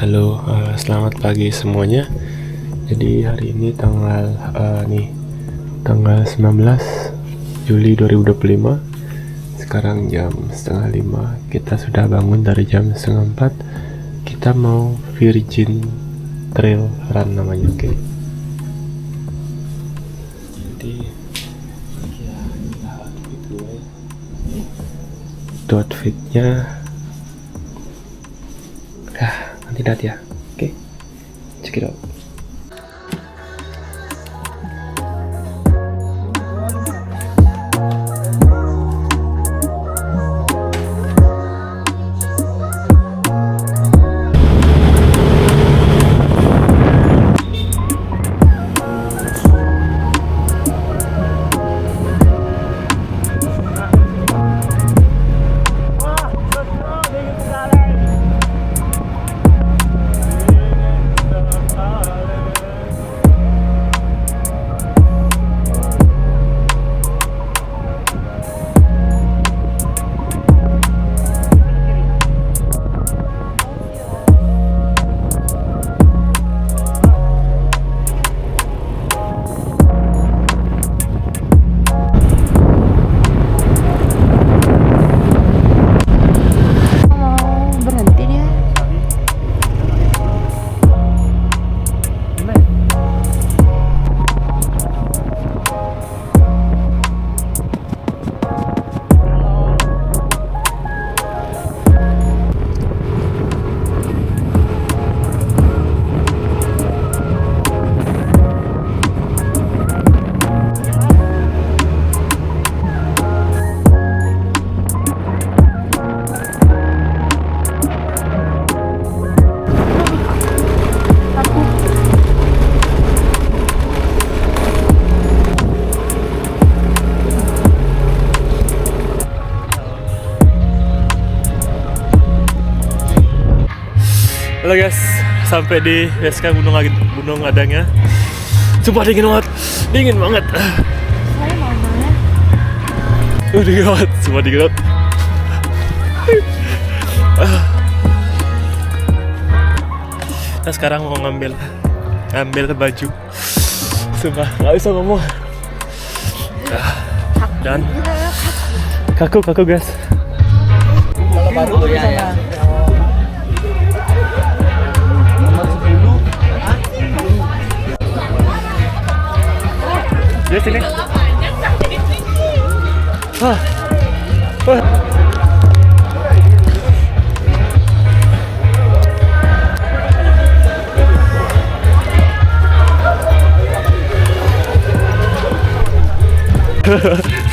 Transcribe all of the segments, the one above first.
Halo, selamat pagi semuanya. Jadi hari ini tanggal 19 Juli 2025. Sekarang jam setengah 5. Kita sudah bangun dari jam setengah 4. Kita mau Virgin Trail Run namanya, oke. Jadi itu outfitnya. Nanti lihat ya. Oke. Check it out. Halo guys, sampai di base camp Gunung Adangnya. Sumpah dingin banget. Saya mamanya. Dingin banget, sumpah dingin banget. Nah sekarang mau ngambil baju. Sumpah, gak bisa ngomong. Dan kaku guys. Kalau baru ya. Di sini.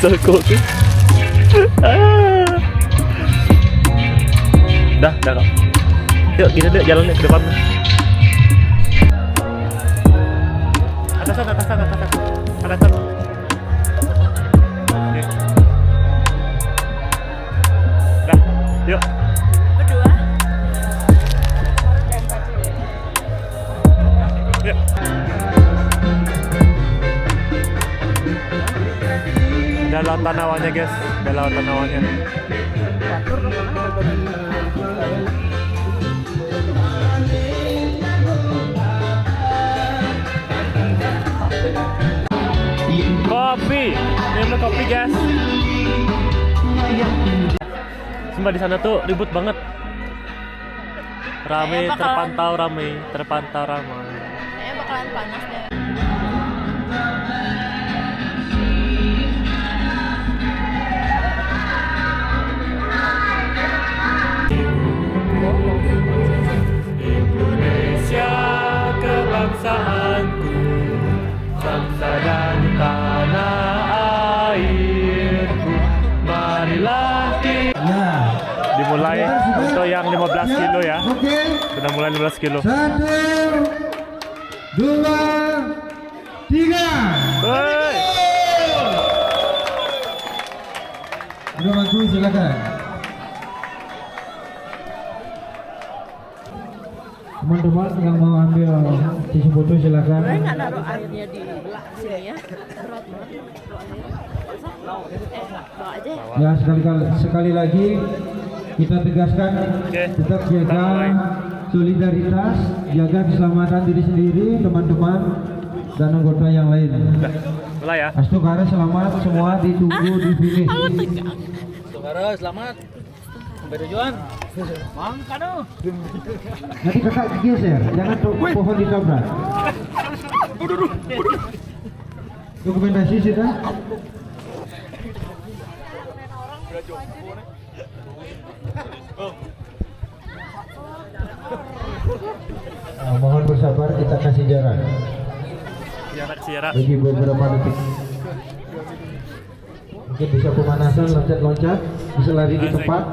So cool sih. Dah kok. Yuk kita jalan ke depan. Atasan. Oke. Dah, yuk. Berdua. Yuk. Ada lautan awalnya guys, ada lautan awalnya. Kopi, minum kopi guys. Sumpah di sana tuh ribut banget. Terpantau ramai. Kayaknya bakalan panas deh. Indonesia kebangsaanku, bangsa dan tanah airku. Marilah kita dimulai untuk yang 15 kilo ya. Sudah mulai 15 kilo. 1, 2, 3. Hei. Udah bantu silakan. Teman-teman yang mau ambil tisu foto silakan. Boleh nggak naruh airnya di sini ya? Berat banget. Bawa aja ya. Ya sekali lagi kita tegaskan Oke, tetap kita mulai. jaga solidaritas, jaga keselamatan diri sendiri, teman-teman, dan anggota yang lain. Mulai ya. Astungkara selamat, semua ditunggu di finish. Astungkara selamat. Sampai tujuan. Mangkano. Nanti kakak geser, jangan pohon ditabrak. Dokumentasi sudah. Mohon bersabar, kita kasih jarak. Jarak. Bagi beberapa detik. Mungkin bisa pemanasan, loncat-loncat, bisa lari di tempat.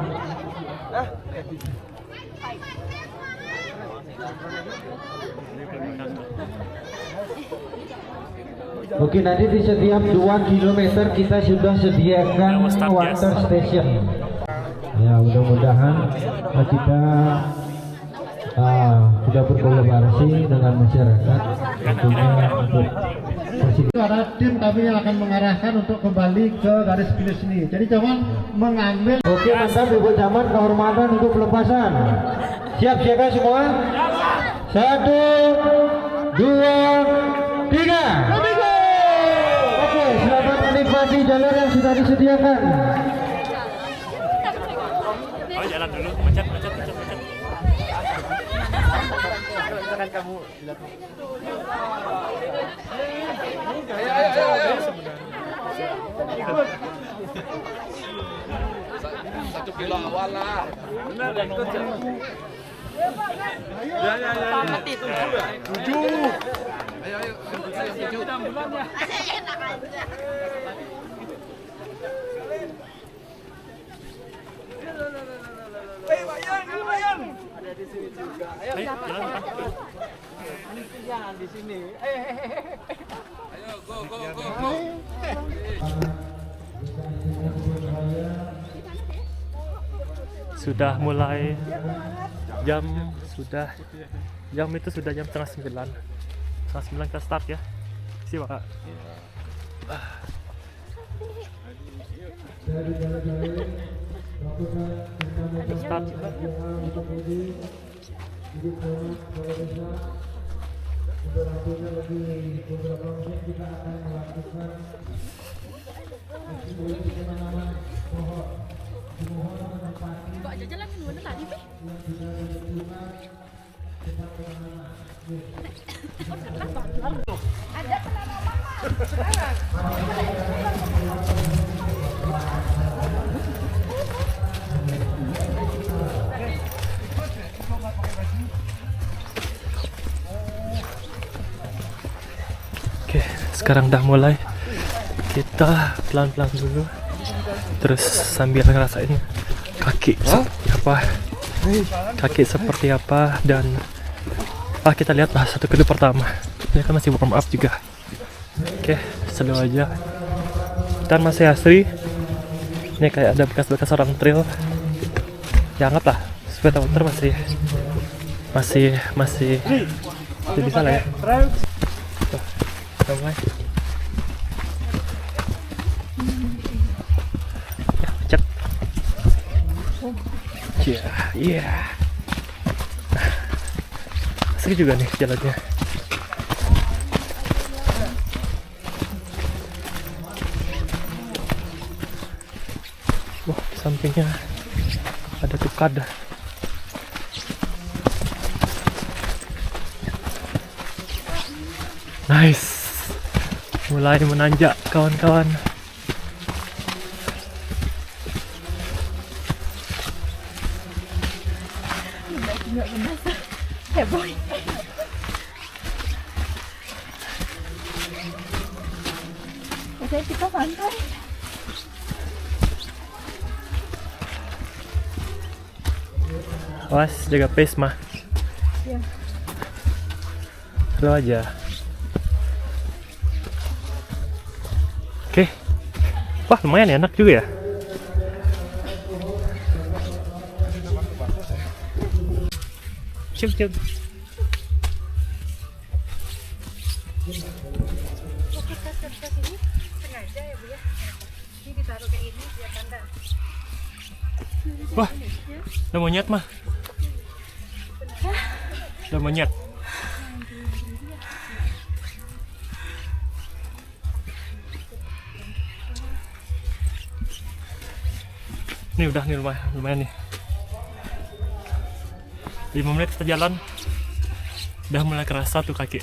Oke, nanti di setiap 2 km kita sudah sediakan water station. Ya, mudah-mudahan kita sudah berkolaborasi dengan masyarakat tentunya untuk ada tim kami yang akan mengarahkan untuk kembali ke garis finish ini. Jadi jangan mengambil. Oke, mantap Ibu Camat, kehormatan untuk pelepasan. Siap siaga semua? 1, 2, 3. Oke, selamat menikmati jalur yang sudah disediakan. Oh, jalan dulu, mencet. Kan kamu Satu kilo awal lah. Benar dan ikut ya. Ya. Mati itu. 7. Ayo. 7 bulan ya. Enak aja. Bayan. Ada di sini juga. Ayo. Jangan di sini. Ayo, go. Sudah mulai jam itu sudah jam setengah 9. Setengah 9 kita start ya. Sih Pak. Start. Kok aja jalan mana tadi sih? Ada Oke, sekarang udah mulai. Kita pelan-pelan dulu. Terus sambil ngerasain kaki seperti apa dan kita lihat lah satu kedua pertama. Ini kan masih warm up juga. Oke, slow aja. Dan masih asri. Ini kayak ada bekas-bekas orang trail. Ya anggaplah sepeda motor masih bisa lah ya. Tuh, mulai. Cek. Iya. Asik juga nih jalannya. Wah, sampingnya ada tukada. Nice. Mulai menanjak kawan-kawan. heboh. Biasanya kita santai. Awas, jaga pace mah. Iya. Slow aja. Oke. Wah, lumayan ya, enak juga ya. Cium. Sengaja ya Bu ya. Ini ditaruh kayak ini biar tanda. Wah, ada monyet mah. Udah monyet. Nih udah nih lumayan nih. 5 menit kita jalan. Udah mulai kerasa tuh kaki.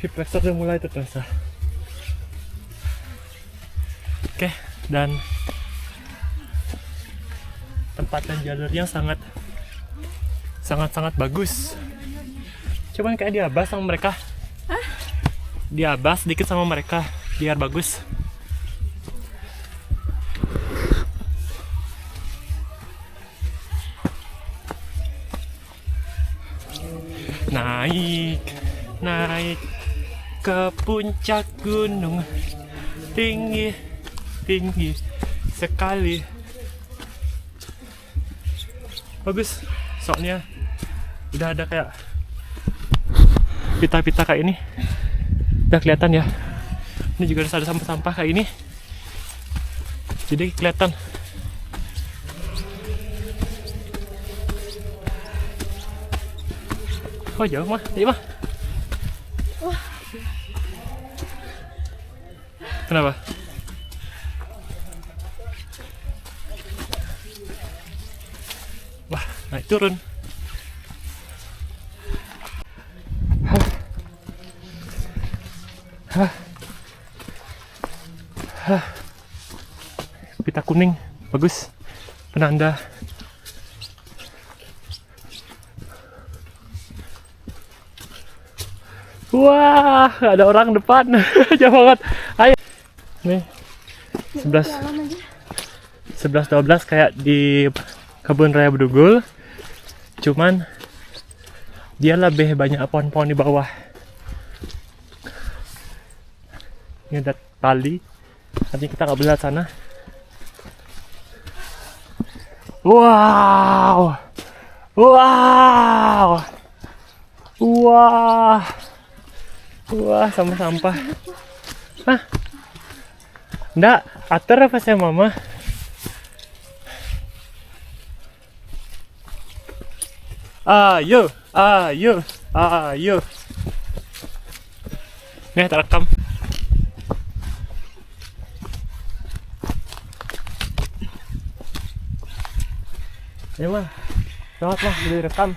Hip flexor udah mulai tuh terasa. Oke, dan tempat dan jalurnya sangat bagus. Cuman kayak diabas sama mereka. Diabas sedikit sama mereka biar bagus. Naik ke puncak gunung tinggi sekali. Bagus, soalnya udah ada kayak pita-pita kayak ini, udah kelihatan ya. Ini juga ada sampah-sampah kayak ini, jadi kelihatan. Oh jauh mah, iya mah. Kenapa? Wah, naik turun. Pita kuning, bagus. Penanda. Wah, ada orang depan. Jauh banget. Ayo. Nih. 11-12 kayak di Kebun Raya Bedugul. Cuman dia lebih banyak pohon-pohon di bawah. Ini ada tali. Nanti kita nggak boleh lihat sana. Wow. Wah, sama sampah. Hah? Nggak, atur apa sih mama? Ayo. Nih, terekam. Ayo mah, lewat mah, direkam.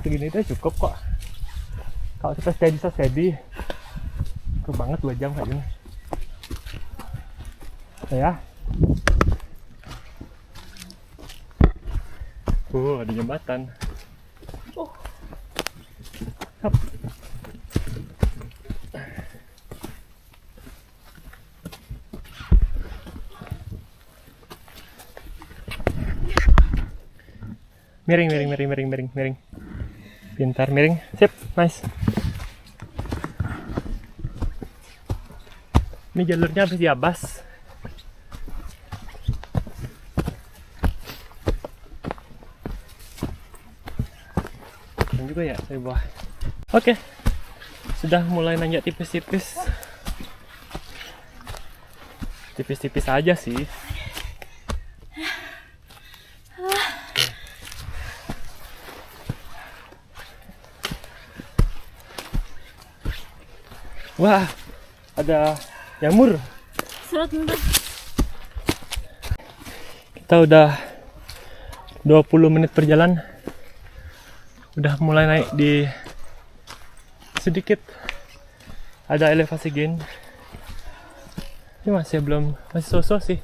Segini itu cukup kok. Kalau kita steady cukup banget 2 jam kayak gini ya. Ada jembatan. Hop. Miring. Pintar, miring, sip, nice. Ini jalurnya habis diabas. Dan juga ya, saya buah. Oke, sudah mulai nanjak tipis-tipis. Tipis-tipis aja sih. Wah, ada jamur. Kita udah 20 menit perjalanan. Udah mulai naik di sedikit ada elevasi gain. Ini masih sosok sih.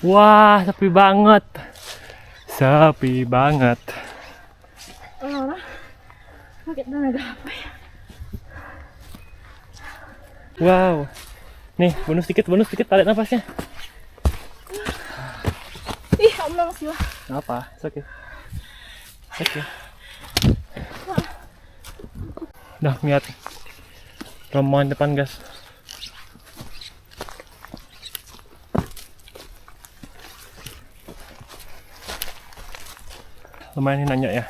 Wah, sepi banget. Wow. Nih, bonus dikit, tarik nafasnya. Ih, Allah masih lah. Nggak apa, oke. Udah lihat rombongan depan, guys. lumayan nih nanya ya.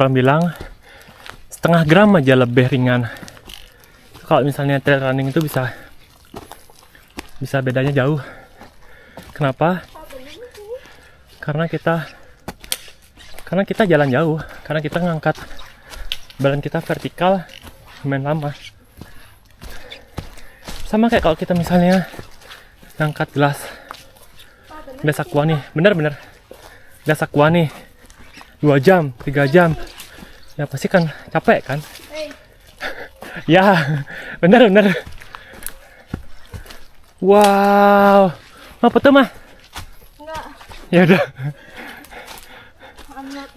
Orang bilang setengah gram aja lebih ringan. Kalau misalnya trail running itu bisa bedanya jauh. Kenapa? Karena kita jalan jauh, karena kita ngangkat badan kita vertikal lumayan lama. Sama kayak kalau kita misalnya ngangkat gelas aqua nih, bener gelas aqua nih 2 jam, 3 jam, ya pasti kan capek kan? Ya, bener. Wow, apa tuh mah? Enggak, Ya udah. I'm not.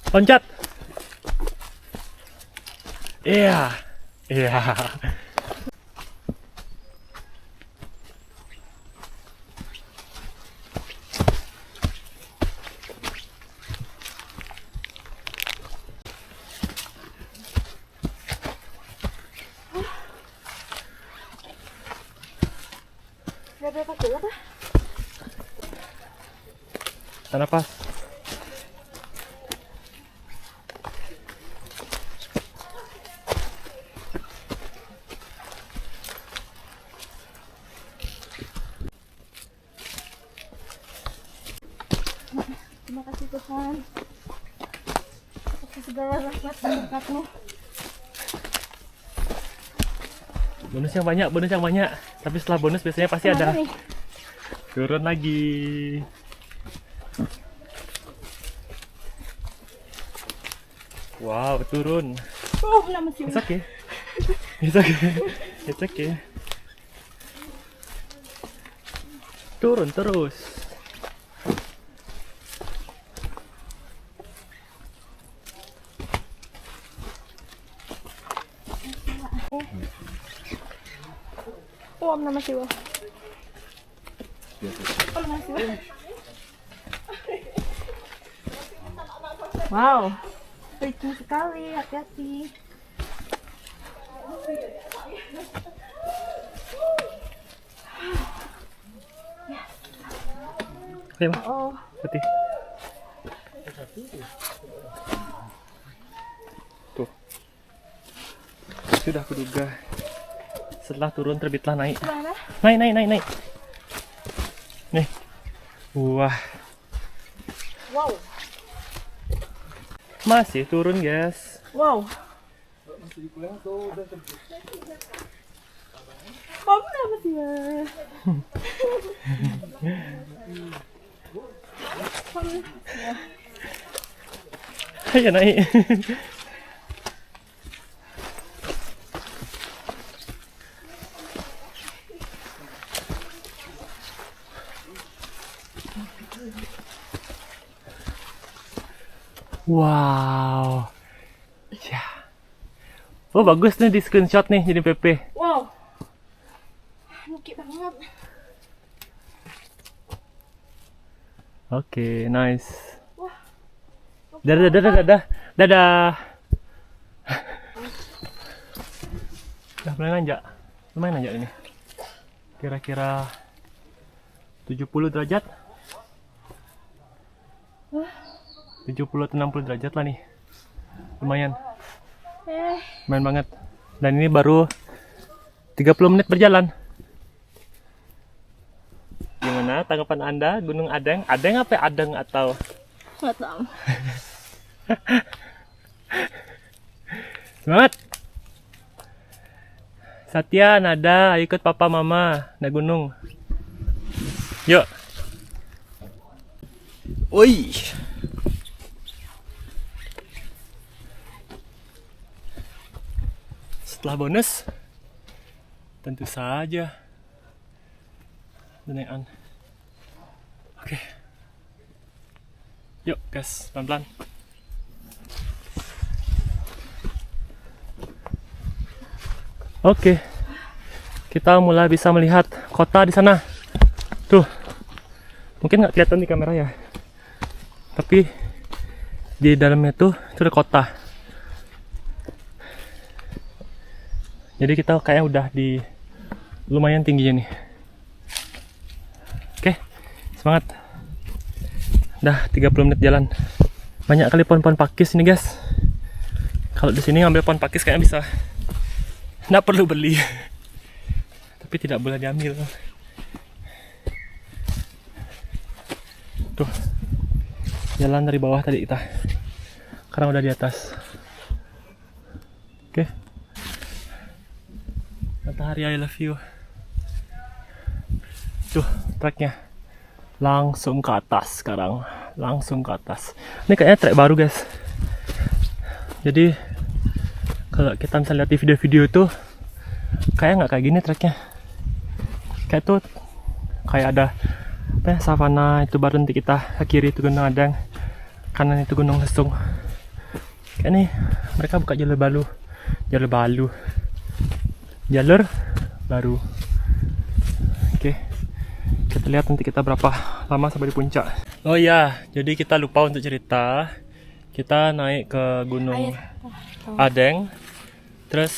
Loncat. Iya. Udah berapa kilo apa? Tahan napas. Terima kasih Tuhan atas segala rahmat dan berkat-Mu. Bonus yang banyak. Tapi setelah bonus biasanya pasti ada. Kemana nih? Turun lagi. Wow, turun. Oh, nama sih. It's okay. It's okay. Turun terus. Om Namah Siwa. Om Namah Siwa. Wow, licin sekali, hati-hati. Ayo, mah. Oh, Putih. Tuh. Sudah kuduga. Setelah turun terbitlah naik. mana? Naik. Nih. Wah, Wow, masih turun, guys. wow. Om Namah Siwa. Ayo naik. Wow. Ya. Oh, bagus nih di screenshot nih jadi PP. Wow, nukik banget. Oke, nice. Wah. Dadah. Udah mulai nanjak. Lumayan nanjak ini. Kira-kira 70 derajat. 70 atau 60 derajat lah nih. Lumayan. Lumayan banget. Dan ini baru 30 menit berjalan. Gimana tanggapan Anda Gunung Adeng? Adeng apa Adeng atau? Nggak tahu. Semangat! Satya, Nada, ayo ikut papa mama naik gunung. Yuk. Woi. Setelah bonus, tentu saja kenaikan. Oke. Yuk guys, pelan-pelan. Oke. Kita mulai bisa melihat kota di sana. Tuh. Mungkin nggak kelihatan di kamera ya. Tapi di dalamnya tuh itu ada kota. Jadi kita kayaknya udah di lumayan tingginya nih. Oke, semangat. Udah 30 menit jalan. Banyak kali pohon-pohon pakis ini guys. Kalau di sini ngambil pohon pakis kayaknya bisa. Nggak perlu beli. Tapi tidak boleh diambil. Tuh. Jalan dari bawah tadi kita. Sekarang udah di atas. Oke. Matahari, I love you. Tuh, treknya langsung ke atas sekarang. Langsung ke atas. Ini kayaknya trek baru guys. Jadi kalau kita bisa lihat di video-video itu kayak nggak kayak gini treknya. Kayak tuh kayak ada apa ya, savana itu baru nanti kita ke kiri itu Gunung Adang, kanan itu Gunung Lesung. Kayak nih mereka buka jalur baru. Oke, kita lihat nanti kita berapa lama sampai di puncak. Oh iya, jadi kita lupa untuk cerita. Kita naik ke Gunung Adeng. Terus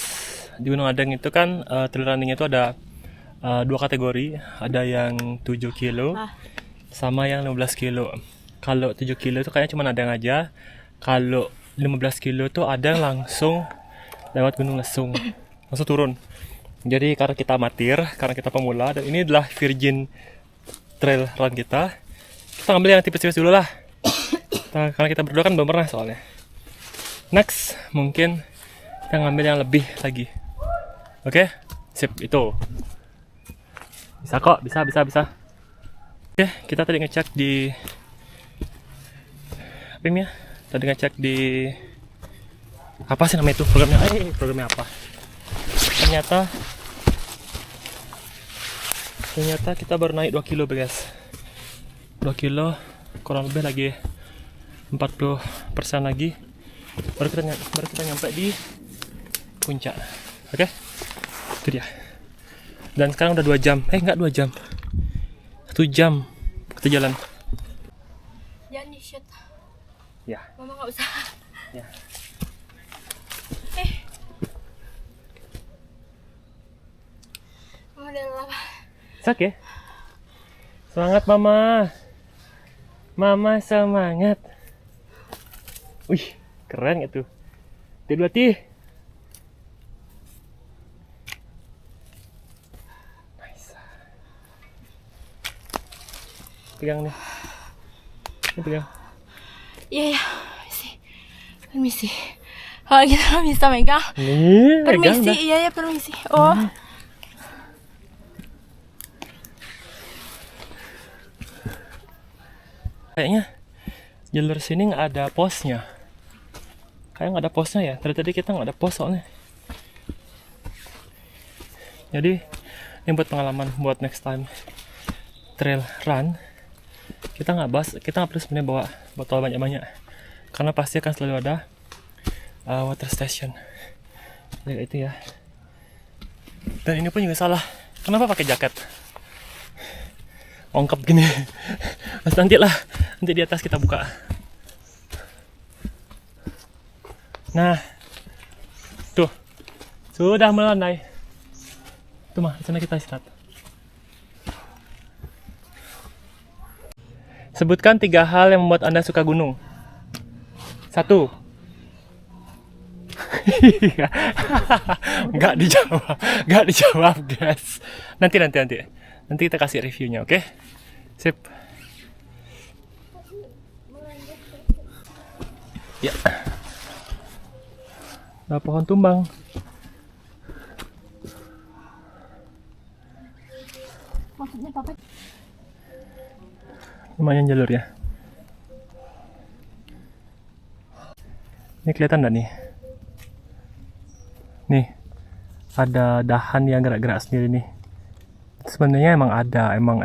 di Gunung Adeng itu kan trail running itu ada dua kategori. Ada yang 7 kilo sama yang 15 kilo. Kalau 7 kilo itu kayaknya cuma Adeng aja. Kalau 15 kilo itu Adeng langsung lewat Gunung Lesung, langsung turun. Jadi karena kita amatir, karena kita pemula, dan ini adalah virgin trail run kita ambil yang tipis-tipis dulu lah. Karena kita berdua kan belum pernah soalnya. Next, mungkin kita ngambil yang lebih lagi. Oke, sip, itu. Bisa kok, bisa. Oke, kita tadi ngecek di apa ini ya? Tadi ngecek di apa sih namanya itu programnya? Programnya apa? Ternyata kita baru naik 2 kilo guys. 2 kilo kurang lebih lagi 40% lagi baru kita nyampe di puncak. Oke, itu dia. Dan sekarang udah 2 jam. Enggak 2 jam. 1 jam kita jalan. Jangan di-shoot. Ya. Mama nggak usah. Ya. Mama udah lelah. Oke. Semangat mama. Mama semangat. Wih, keren gak tuh? T2T. Nice. Pegang nih. Ini pegang. Iya. Permisi. Kalau kita bisa megang. Nih, Permisi, pegang dah. iya permisi. Oh. Kayaknya jalur sini nggak ada posnya. Kayak nggak ada posnya ya. Tadi kita nggak ada pos soalnya. Jadi ini buat pengalaman buat next time trail run. Kita nggak perlu sebenarnya bawa botol banyak-banyak. Karena pasti akan selalu ada water station. Jadi itu ya. Dan ini pun juga salah. Kenapa pakai jaket? Ongkap gini. Nanti di atas kita buka. Nah, tuh sudah melandai. Tuh mah, di sana kita istirahat. Sebutkan 3 hal yang membuat Anda suka gunung. 1. Nggak dijawab guys. Nanti kita kasih reviewnya, oke? Sip. Ya. Ada pohon tumbang. Maksudnya papa? Lumayan jalur ya. Ini kelihatan nggak nih? Nih, ada dahan yang gerak-gerak sendiri nih. Sebenarnya emang ada, emang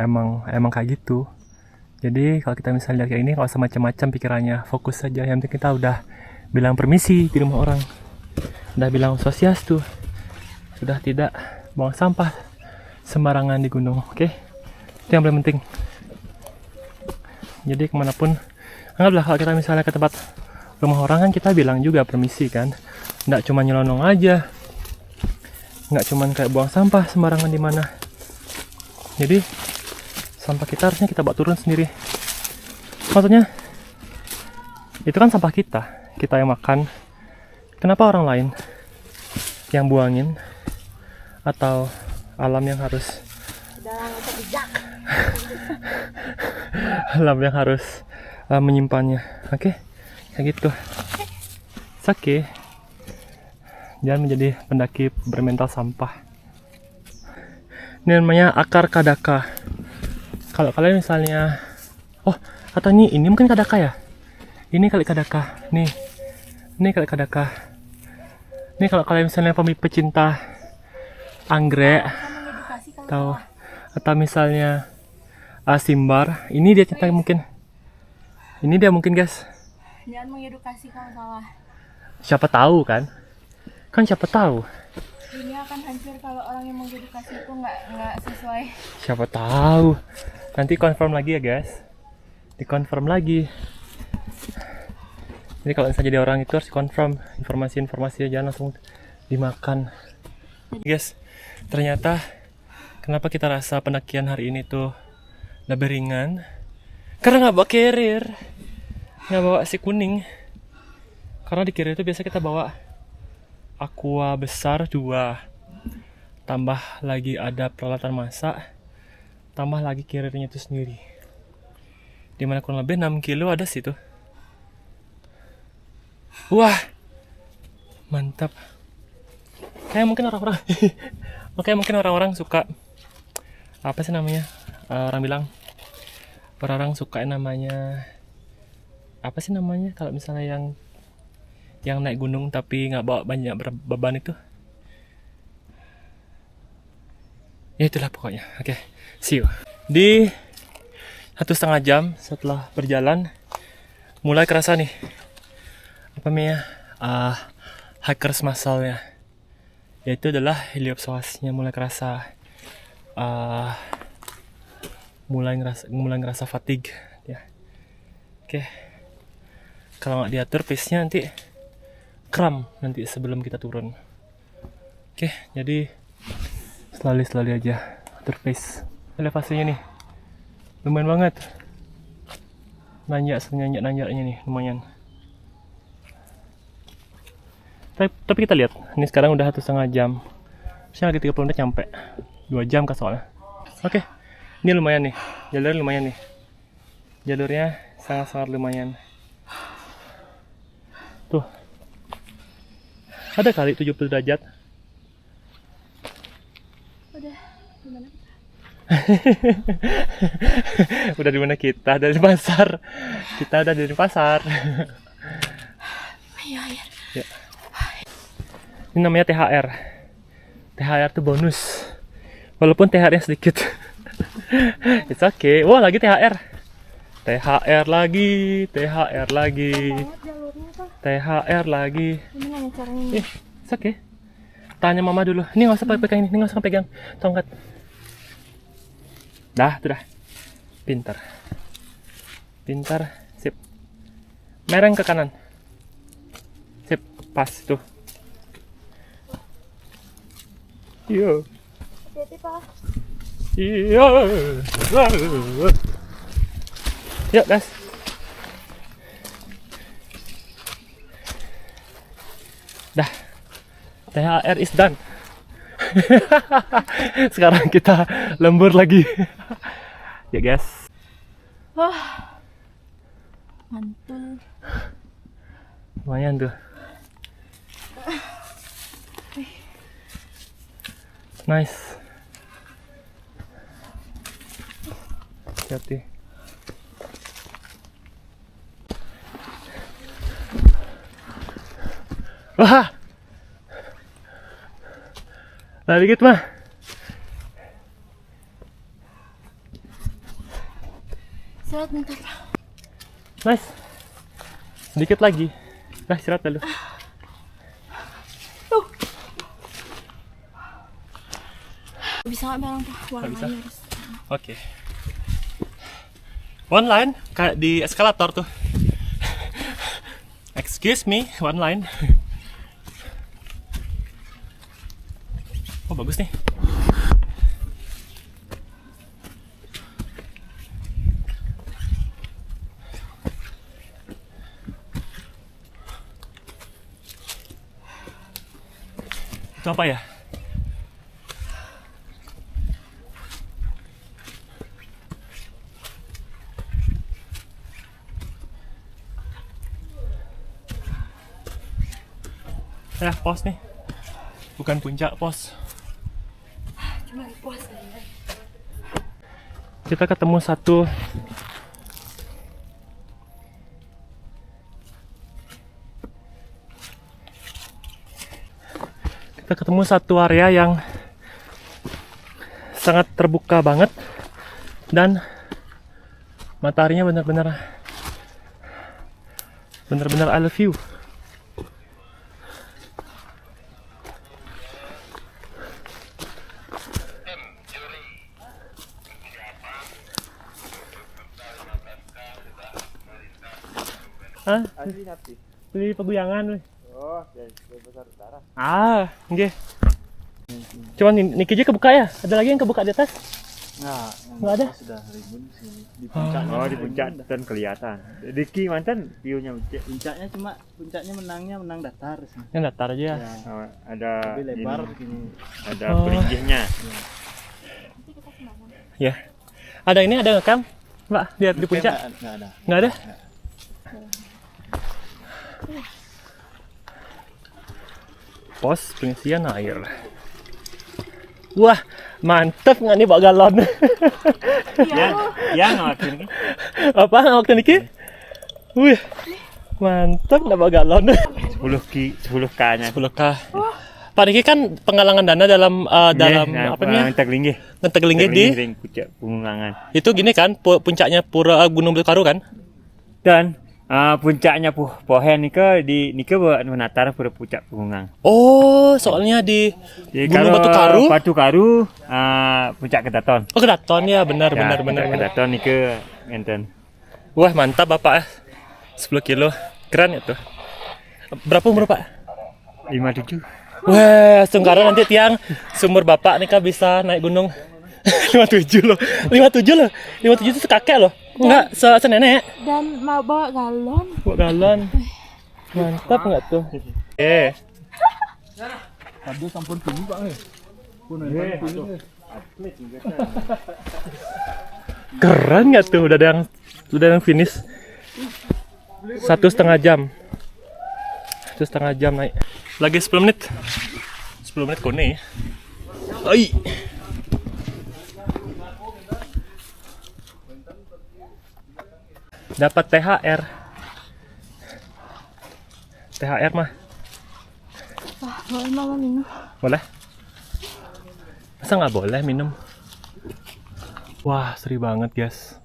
kayak gitu. Jadi kalau kita misalnya lihat kayak ini, nggak usah macam-macam pikirannya, fokus saja. Yang penting kita udah bilang permisi di rumah orang, udah bilang swastiastu, sudah tidak buang sampah sembarangan di gunung. Oke, itu yang paling penting. Jadi kemanapun, anggaplah kalau kita misalnya ke tempat rumah orang kan kita bilang juga permisi kan, nggak cuma nyelonong aja, nggak cuma kayak buang sampah sembarangan di mana. Jadi sampah kita harusnya kita bawa turun sendiri. Maksudnya itu kan sampah kita yang makan. Kenapa orang lain yang buangin, atau alam yang harus alam yang harus menyimpannya. Oke, kayak gitu. Oke, jangan menjadi pendaki bermental sampah. Ini namanya akar kadaka. Kalau kalian misalnya, oh atau ini mungkin kadaka ya? Ini kali kadaka. Ini kali kadaka. Ini kalau kalian misalnya pecinta anggrek atau misalnya simbar, ini dia cinta mungkin. Ini dia mungkin guys. Jangan mengedukasi kalau salah. Siapa tahu kan? Kan siapa tahu. Dunia akan hancur kalau orang yang mengedukasi itu nggak sesuai. Siapa tahu. Nanti confirm lagi ya guys. Dikonfirm lagi. Jadi kalau misalnya jadi orang itu harus confirm informasi-informasinya, jangan langsung dimakan. Guys, ternyata kenapa kita rasa pendakian hari ini tuh lebih ringan? Karena nggak bawa carrier, nggak bawa si kuning. Karena di carrier itu biasa kita bawa aqua besar 2, tambah lagi ada peralatan masak, tambah lagi carriernya itu sendiri. Dimana kurang lebih 6 kilo ada sih tuh. Wah, mantap. Kayak mungkin orang-orang makanya mungkin orang-orang suka apa sih namanya, orang suka namanya apa sih namanya kalau misalnya yang naik gunung tapi nggak bawa banyak beban itu, ya itulah pokoknya. Oke, see you. Di 1,5 jam setelah berjalan mulai kerasa nih apa namanya, hikers muscle-nya, yaitu adalah iliopsoasnya mulai kerasa, mulai ngerasa fatigue ya. Oke, kalau nggak diatur pace-nya nanti kram nanti sebelum kita turun. Oke, jadi slowly aja atur pace. Elevasinya nih lumayan banget, nanjaknya nih lumayan. Tapi kita lihat, ini sekarang udah 1,5 jam. Masih lagi 30 menit nyampe. 2 jam kan soalnya. Oke, ini lumayan nih. Jalurnya lumayan nih. Jalurnya sangat-sangat lumayan. Tuh. Ada kali 70 derajat. Udah, gimana? Udah di mana kita? Dari pasar. Kita udah dari pasar. Ayo. Ya. Ini namanya THR. THR tuh bonus. Walaupun THR-nya sedikit. It's okay. Wah, lagi THR. THR lagi. THR lagi. Ini nggak caranya. It's okay. Tanya mama dulu. Ini nggak usah pegang ini. Ini nggak usah pegang tongkat. Dah, tuh dah. Pintar. Sip. Mereng ke kanan. Sip, pas tuh. Iya. Hati-hati, Pak. Iya. Yuk, gas. Dah. THR is done. Sekarang kita lembur lagi. Ya, guys. Wah. Mantul. Lumayan tuh. Nice. Hati-hati. Wah. Lari dikit mah. istirahat bentar. Nice. Sedikit lagi. Dah istirahat dulu. Bisa nggak bareng tuh? bisa. Warnanya harus. Oke. One line kayak di eskalator tuh. Excuse me, one line. Oh bagus nih. Itu apa ya? Ya, pos nih. Bukan puncak, pos. Cuma puas aja. Kita ketemu satu area yang sangat terbuka banget dan mataharinya benar-benar I love you. Hah? Di peguyangan weh. Oh, besar darah. Ah, nggih. Cuman niki aja kebuka ya? Ada lagi yang kebuka di atas? Nggak ada. Sudah rimbun sini di puncak. Oh, di puncak dan kelihatan. Diki mantan view-nya puncaknya puncaknya menang datar sih. Yang datar aja. Ya. Oh, ada Lebih lebar ini, begini. ada peringgihnya. Ya. Ada ini, ada ngekam? Mbak, lihat di puncak. Nggak ada. Nggak ada? Pos pengisian air. Wah, mantep nggak nih bawa galon? Ya ngelakuin ini. Apa waktu niki? Wih, mantep nggak bawa galon. 10K-nya. 10K. Pak Niki kan penggalangan dana dalam apa namanya? Ngentegelinggih di puncak Pegunungan. itu gini kan puncaknya Pura Gunung Batu Karu kan? Dan puncaknya Pohen nika menatar pada puncak Pegunungan. Oh, soalnya di Jadi Gunung Batu Karu. Batu Karu puncak Kedaton. Oh, Kedaton ya, benar. Puncak Kedaton nika enten. Wah, mantap Bapak. 10 kilo. Keren itu. Berapa umur Pak? 57. Wah, sungkara nanti tiang sumur Bapak nih bisa naik gunung. 57 loh. 57 itu sekakek loh. Enggak, senenek. Dan mau bawa galon. Bawa galon. Mantap enggak tuh? Aduh, sampun tinggi Pak. Keren nggak tuh? Udah ada yang finish. 1,5 jam. 1,5 jam naik. Lagi 10 menit. 10 menit kone. Oi. Dapat THR. THR mah. Wah, boleh mama minum. Boleh? Masa nggak boleh minum? Wah, seri banget guys.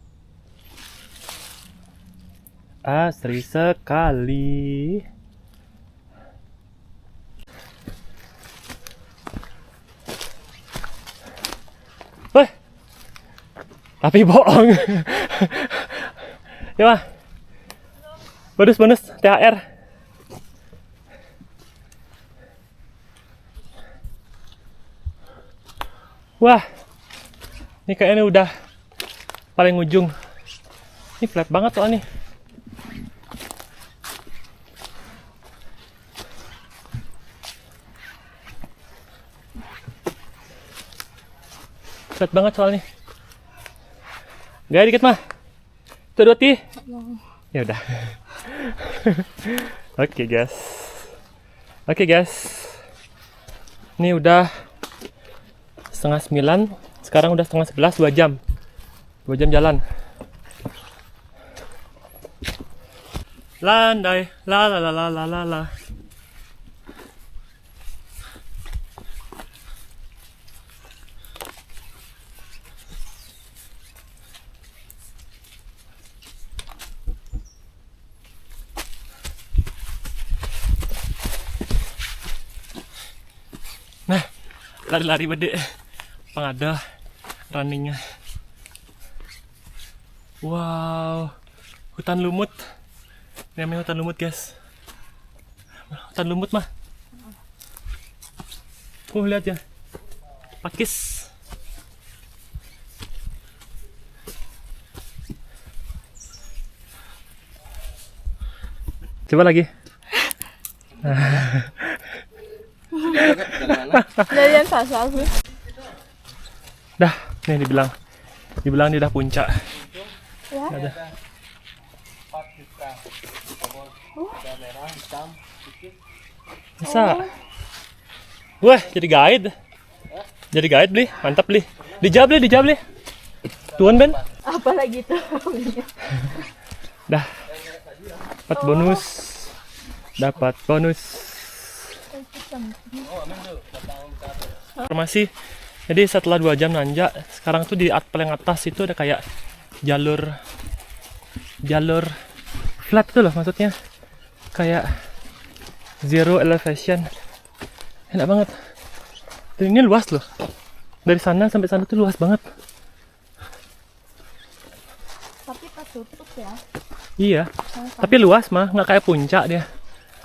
Asri sekali. Wah, tapi bohong. Ya mah, bonus THR. Wah, ini kayaknya udah paling ujung. Ini flat banget soalnya. Flat banget soalnya. Gak dikit mah. Tuh 2 ti. Ya udah. Oke guys. Ini udah 8:30. Sekarang udah 10:30, 2 jam. 2 jam jalan. Landai, la la la la la la la. lari-lari bede pengada runningnya. Wow, hutan lumut. Ini namanya hutan lumut, guys. Hutan lumut mah. Lihat ya, pakis. Coba lagi. Jadian sasal sih. Dah, nih dibilang dia dah puncak. Ya. Ada. Bisa. Wah, jadi guide. Jadi guide beli, mantap beli. Dijawab beli. Tuan Ben. Apa lagi tuh? Dah. Dapat bonus. Informasi. Jadi setelah 2 jam nanjak, sekarang tuh di paling atas itu ada kayak jalur flat tuh loh, maksudnya kayak zero elevation. Enak banget. Dan ini luas loh. Dari sana sampai sana tuh luas banget. Tapi pas tutup ya. Iya. Tapi luas mah, nggak kayak puncak dia.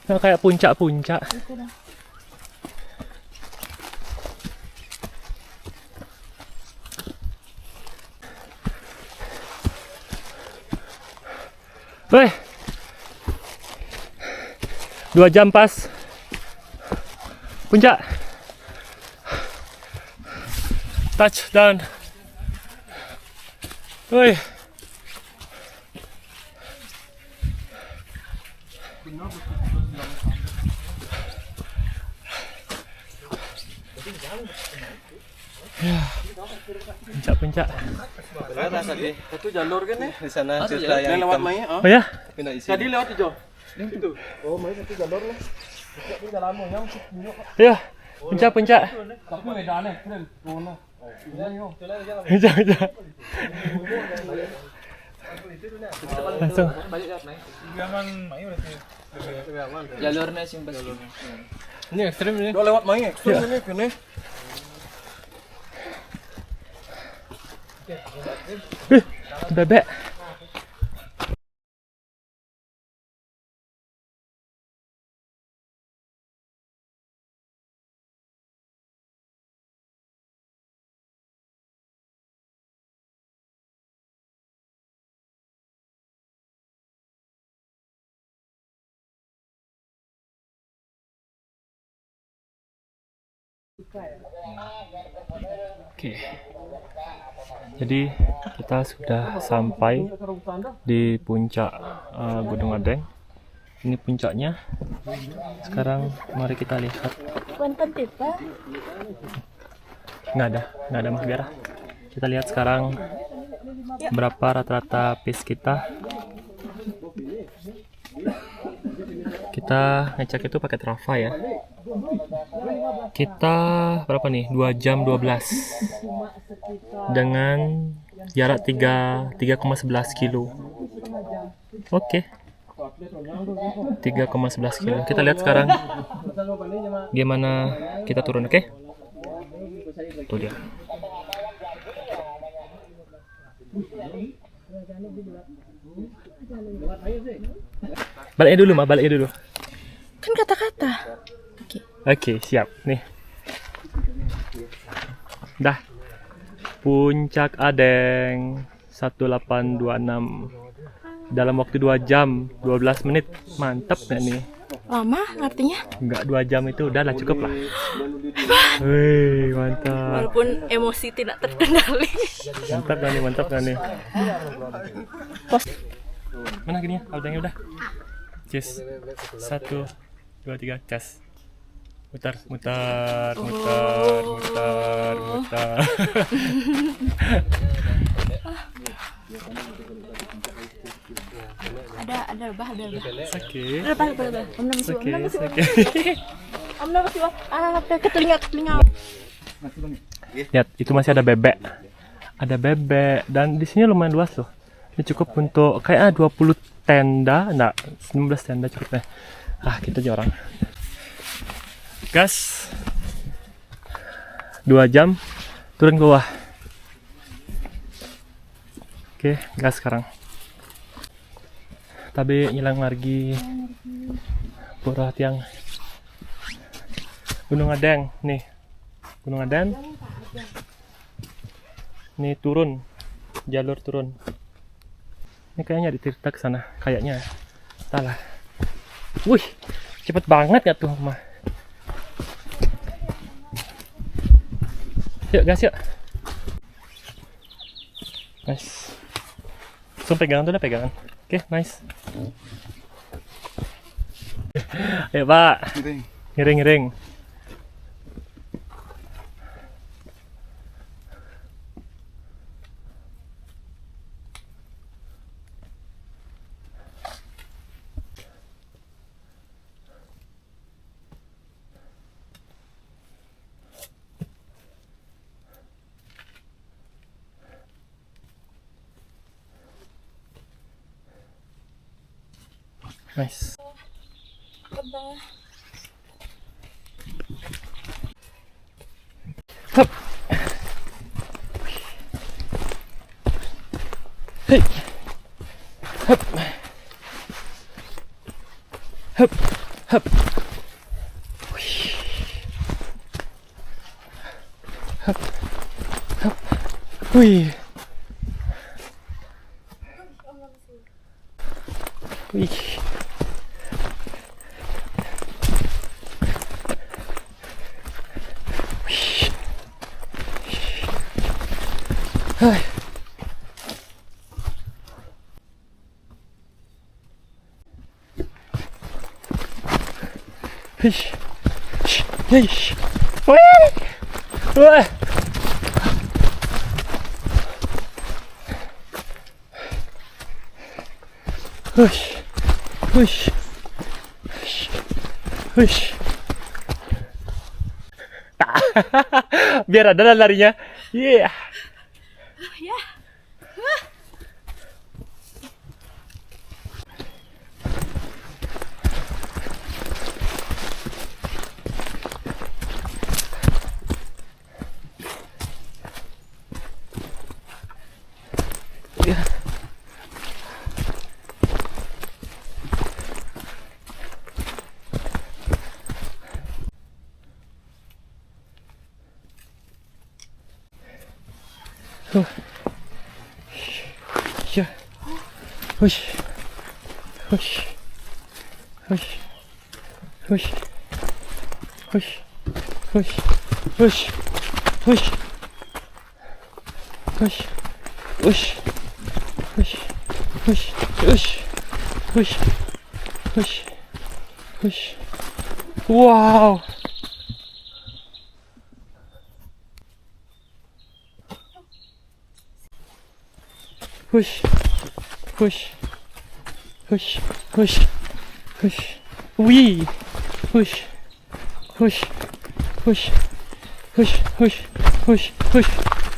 Nggak kayak puncak-puncak. Gitu dah. Weh. 2 jam pas puncak. Touchdown. Wih. Puncak. Itu jalur kan ya? Di sana cerita yang lewat Mai. Oh ya? Tadi lewat hijau. Itu. Oh, Mai satu jalur lah. Itu jalan mau yang Ya, puncak. tapi medannya keren. Turun. Puncak. Langsung. Jalurnya simpel. Ini ekstrim ini. Udah lewat Mai ekstrim ini kene. Bebek. Oke. Jadi kita sudah sampai di puncak Gunung Adeng. Ini puncaknya. Sekarang mari kita lihat. Punten tipe. Nggak ada Mas Gara. Kita lihat sekarang berapa rata-rata pace kita. Kita ngecek itu pakai Strava ya. Kita berapa nih? 2 jam 12 dengan jarak 3,11 kilo. Oke. 3,11 kilo. Kita lihat sekarang gimana kita turun, oke? Tuh dia. Baliknya dulu. Kan kata-kata. Oke, siap. Nih. Dah. Puncak Adeng 1826 dalam waktu 2 jam 12 menit. Mantap nggak nih? Lama artinya? Enggak, 2 jam itu udah lah, cukup lah. Wih, mantap. Walaupun emosi tidak terkendali. Mantap gak nih? Mana gini ya? Outdoornya udah. Cheers. 1, 2, 3, cas. Mutar. Ada lebah. Oke. Lebah. Om nama siwa. Ke telinga. Lihat, itu masih ada bebek. Dan di sini lumayan luas loh. Ini cukup untuk kayak 20 tenda, 19 tenda cukupnya. Kita aja orang. Gas. 2 jam turun ke bawah. Oke, gas sekarang. Tapi ngilang lagi. Pura tiang. Gunung Adeng nih. Gunung Adeng. Nih turun. Jalur turun. Ini kayaknya di Tirta ke sana, kayaknya. Salah. Wih, cepet banget ya tuh, mah. Yuk, gas yuk. Nice. Langsung pegangan tuh, pegangan. Oke, nice. Ayo, Pak. Ngiring. Nice. Hup. Hey. Hup. Hup. Hup. Hup. Hup. Wih. Wih. Hai. Hish. Hish. Wah. Wah. Hush. Hush. Hush. Biar ada larinya. Yeah. Ya. Hush. Hush. Hush. Hush. Hush. Hush. Hush. Hush. Hush. Hush. Hush. Hush. Hush. Hush. Hush. Hush. Wow. Hush, hush, hush, hush, hush, wee, hush, hush, hush, hush, hush, hush, hush,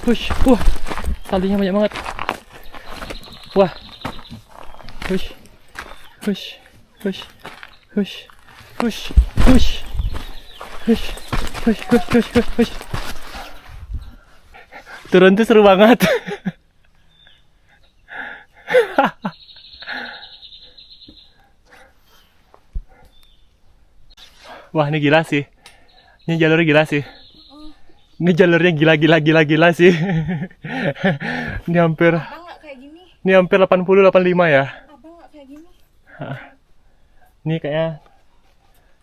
hush. Wah, talinya banyak banget. Wah, hush, hush, hush, hush, hush, hush, hush, hush, hush, hush, hush, hush. Turun tuh seru banget. Wah, ini gila sih. Ini jalurnya gila sih. Ini jalurnya gila sih. Ini hampir Abang nggak kayak gini. Ini hampir 80 85 ya. Abang nggak kayak gini. Ini kayaknya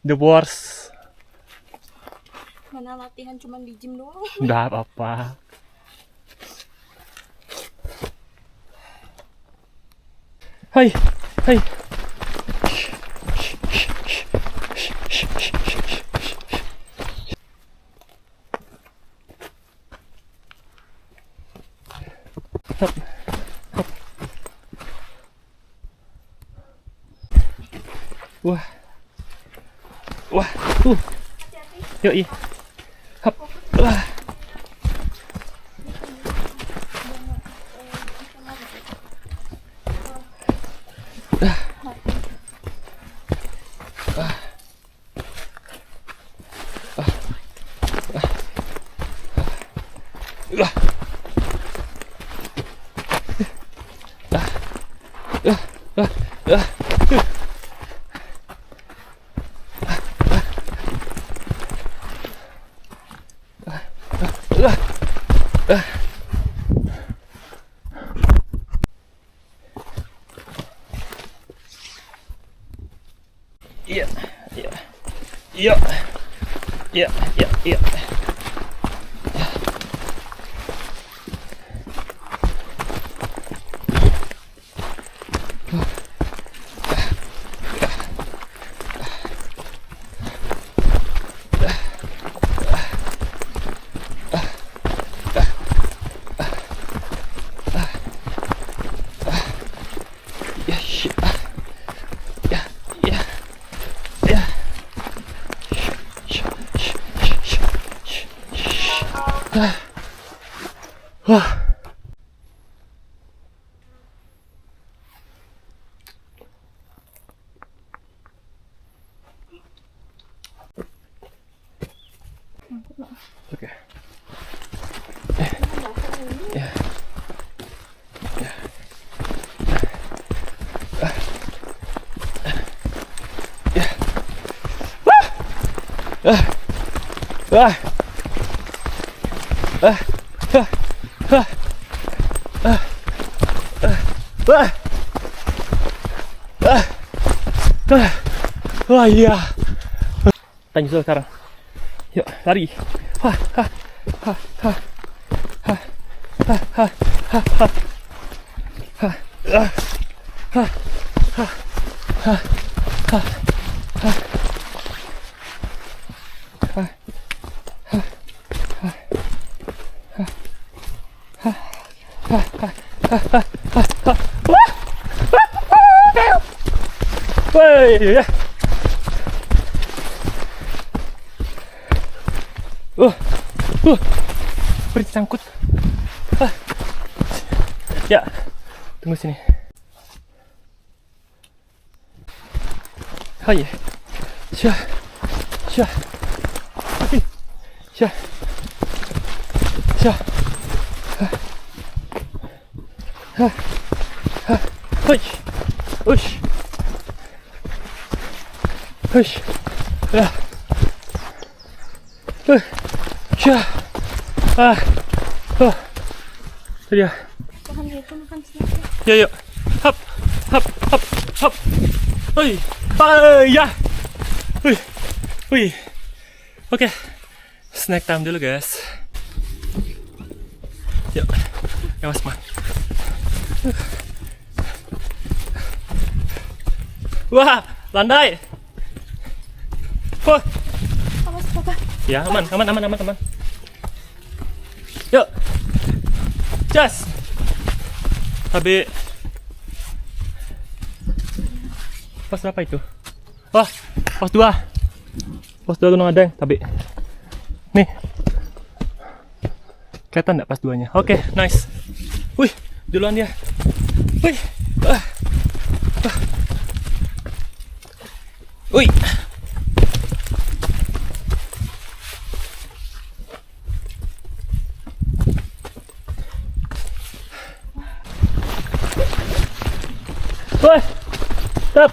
the worst. Mana latihan cuma di gym doang. Nggak apa-apa. Hai, hai. Hop, hop. Wah, wah, yoi, hop, wah. Iya, iya, iya, iya, iya, iya. Wah. Oke. Ya. Ya. Ya. Wah. Wah. Wah iya. Kita nyusul sekarang. Yuk lari. Woi. Bersangkut. Ya, tunggu sini. Hai. Syah. Syah. Syah. Syah. Hai. Ush. Ush. Ya. Syah. Itu dia. Makan gitu, makan snack. Ya, yuk. Hap. Oi. Ya. Wih. Oke. Snack time dulu, guys. Yuk. Awas, Man. Wah, landai. Awas, Papa. Ya, aman. Yuk. Jas. Tapi pos berapa itu? Wah, pos 2. Pos 2 Gunung Adeng, tapi nih. Kelihatan enggak pas 2-nya? Oke, nice. Wih, duluan dia. Wih. Wih. Woi, stop.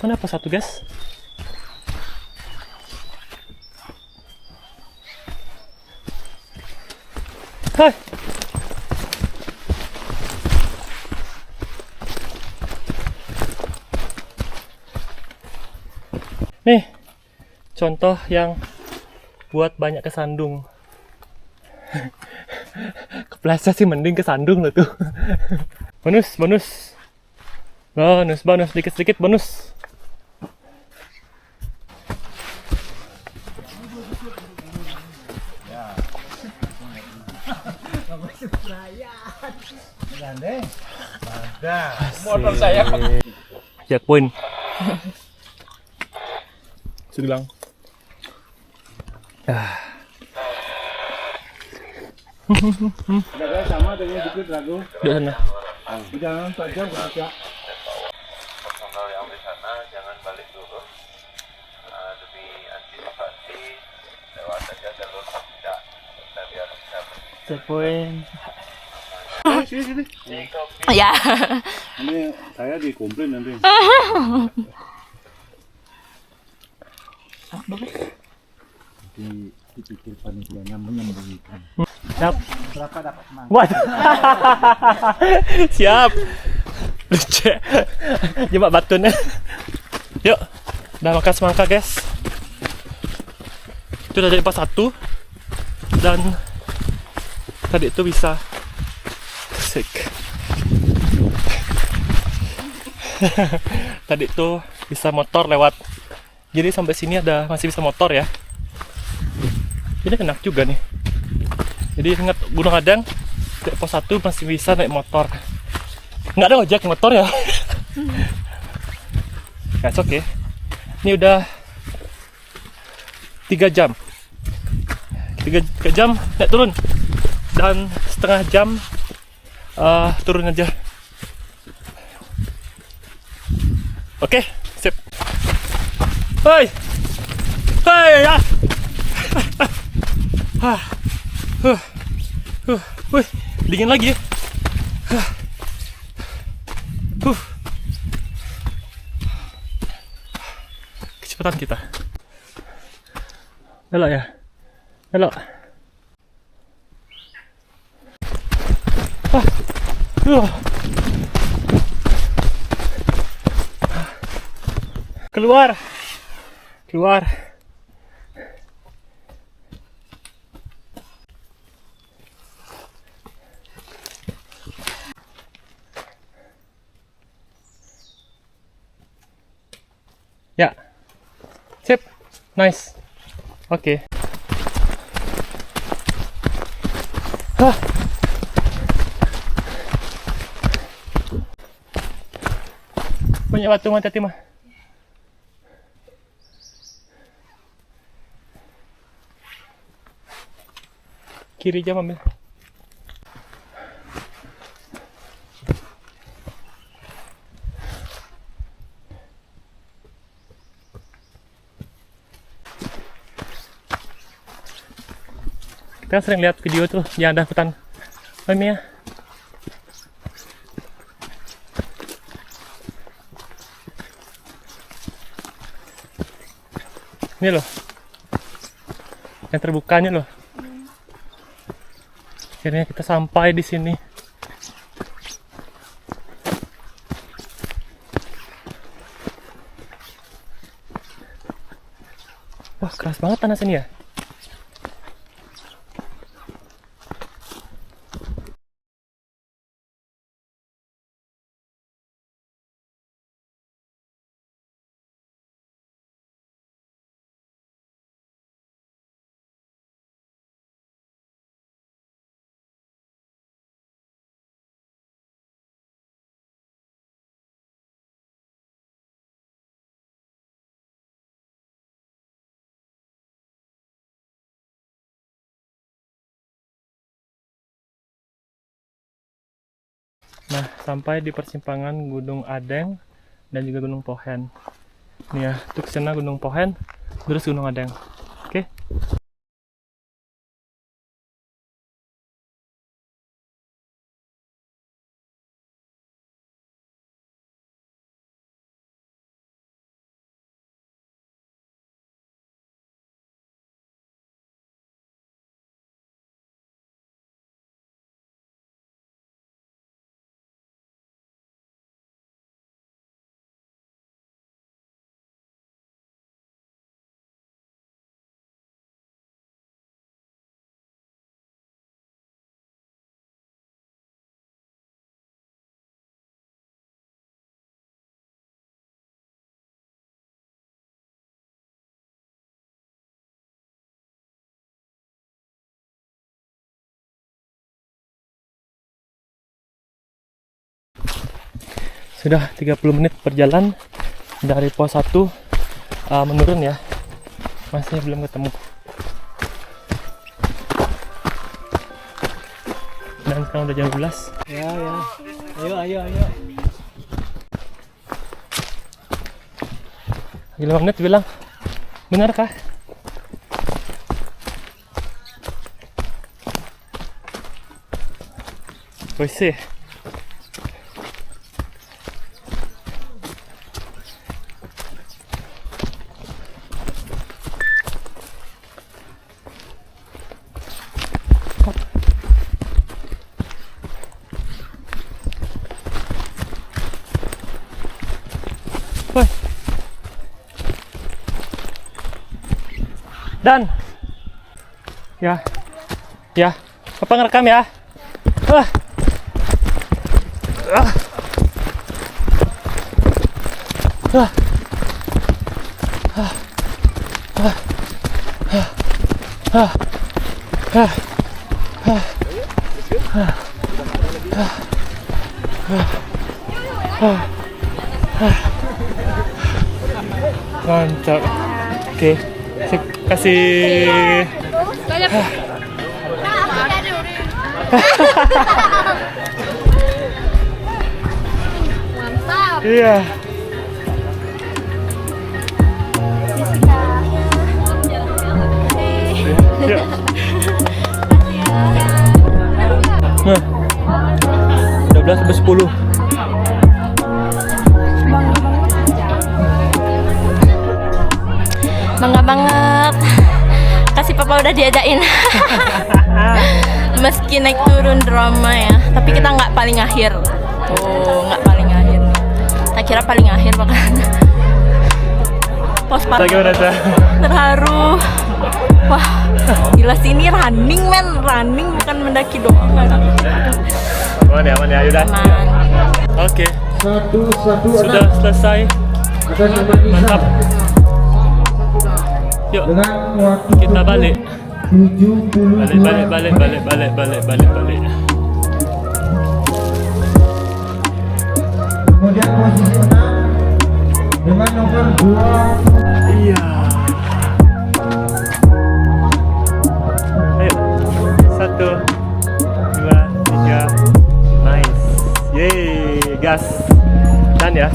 Mana pos 1, guys? Hai. Nih, contoh yang buat banyak kesandung. Kepleset sih, mending kesandung loh tuh. Bonus, dikit-dikit bonus. Gandeng. Motor saya. Checkpoint. Sudah bilang. Sama dengan dikit lagu. Di sana. Jangan tajam aja. Personal yang di sana jangan balik dulu demi antisipasi lewat saja jalur tidak kita biar bisa Checkpoint. Ya. Ini saya dikomplain nanti. Dipikir panitianya menyembunyikan. Siap. Berapa dapat mang? What? Siap. Lucu. Coba batun. Yuk. Udah makan semangka, guys. Itu udah jadi pas 1. Dan tadi itu bisa sick. Tadi itu bisa motor lewat. Jadi sampai sini masih bisa motor ya. Ini enak juga nih. Jadi ingat Gunung Adang di pos 1 masih bisa naik motor. Nggak ada ojek motor ya. That's okay. Ini udah 3 jam. 3 jam naik turun. Dan setengah jam turun aja. Oke, sip. Hoi. Hoi ya. Wih, dingin lagi ya. Kecepatan kita. Belok ya. Belok. Keluar. Keluar. Ya, sip, nice, oke. Banyak batu, hati-hati mah. Kiri jam ambil. Kita sering lihat video tuh yang ada hutan ini ya. Ini loh, yang terbukanya loh. Akhirnya kita sampai di sini. Wah, keras banget tanah sini ya. Nah, sampai di persimpangan Gunung Adeng dan juga Gunung Pohen. Nih ya, itu kesana Gunung Pohen, terus Gunung Adeng. Oke. Sudah 30 menit berjalan dari pos 1 menurun ya. Masih belum ketemu. Dan sekarang udah jam 12. Ya. Ayo. 5 menit bilang. Benarkah? Puisi. Woi. Dan ya apa ngerekam ya. Mantap. Oke, sip, kasih. Mantap. Iya. Yuk. Nah, 12 sampai 10. Bangga banget. Kasih papa udah diadain. Meski naik turun drama ya, tapi kita nggak paling akhir. Tuh, nggak paling akhir. Tak kira paling akhir bahkan. Pos park. Gimana, Sa? Terharu. Wah, gila sih ini running bukan mendaki doang. Aman ya, yaudah. Aman. Oke, Satu sudah selesai. ada nama Mantap. Yuk, dengan waktu kita balik. 72 Balik. Kemudian posisi 6 dengan nomor 2. Iya. Ayo, 1, 2, 3, nice. Yeay, gas. Dan ya,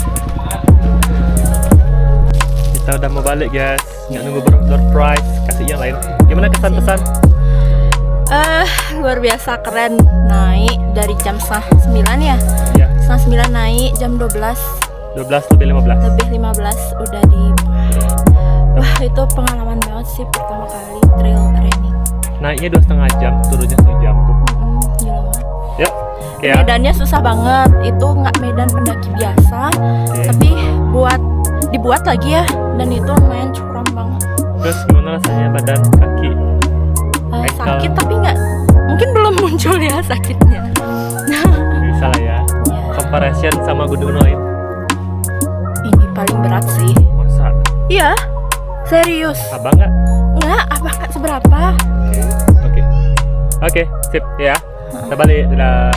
kita udah mau balik guys. Nggak nunggu door prize, kasih yang lain. Gimana kesan-kesan? Luar biasa keren. Naik dari jam 9 ya. Ya, 9 naik jam 12 12 lebih 15. lebih 15 udah di. Wah, itu pengalaman banget sih pertama kali trail running. Naiknya 2,5 jam, turunnya 1 jam tuh. Gila banget. Yuk, oke ya. Medannya susah banget. Itu nggak medan pendaki biasa, Oke. tapi dibuat lagi ya. Dan itu lumayan curam banget. Terus gimana rasanya badan, kaki? Sakit tapi nggak. Mungkin belum muncul ya sakitnya. Bisa lah ya. Ya, Comparison sama gunung lain. ini paling berat sih. Masa? Iya, serius. Abang nggak? Nggak, abang nggak seberapa. Oke, sip ya. Kita balik. Dadah.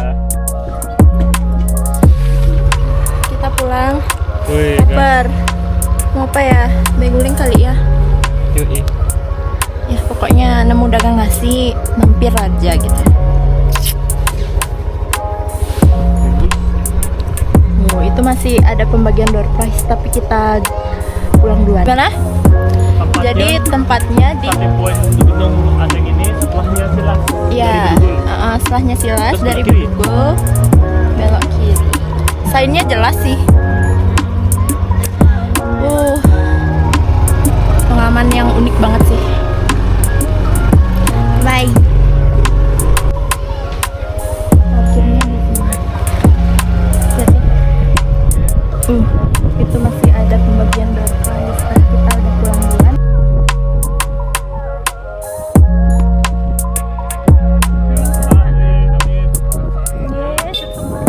Kita pulang. Wih, Lapar. Mau apa ya? Beguling kali ya. Yui. Ya pokoknya nemu dagang nasi, mampir aja gitu. Oh, itu masih ada pembagian door prize tapi kita pulang duluan. Gimana? Jadi tempatnya di starting point untuk gunung Adeng ini setelahnya Silas. ya Dari Gudul. setelahnya Silas Terus dari belok kiri? Bugul belok kiri. Sign-nya jelas sih. Pengalaman yang unik banget sih. Bye. Akhirnya di sini. Jadi, itu masih ada pembagian door prize tapi kita udah pulang duluan. Yes, itu semua.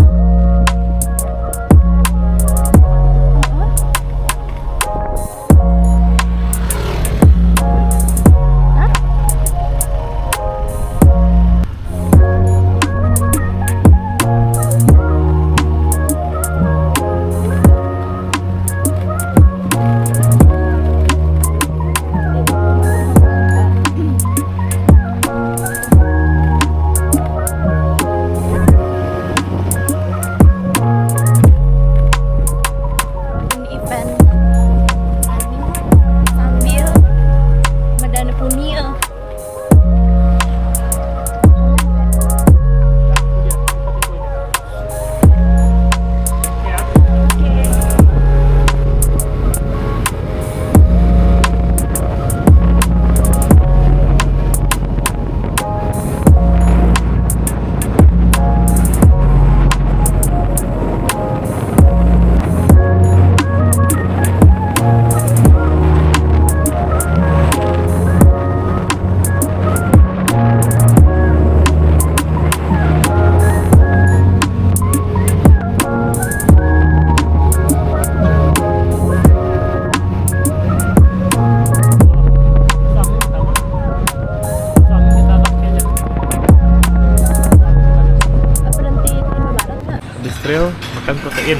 Israel makan protein.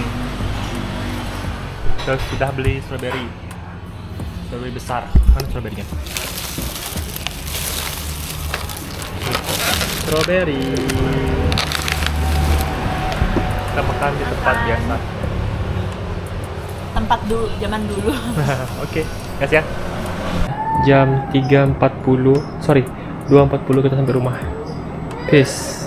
Terus kita beli strawberry besar. Mana strawberry-nya? Strawberry. Kita makan di tempat biasa. Tempat dulu, zaman dulu. Oke, gas ya. Jam 3.40, sorry, 2.40 kita sampai rumah. Peace.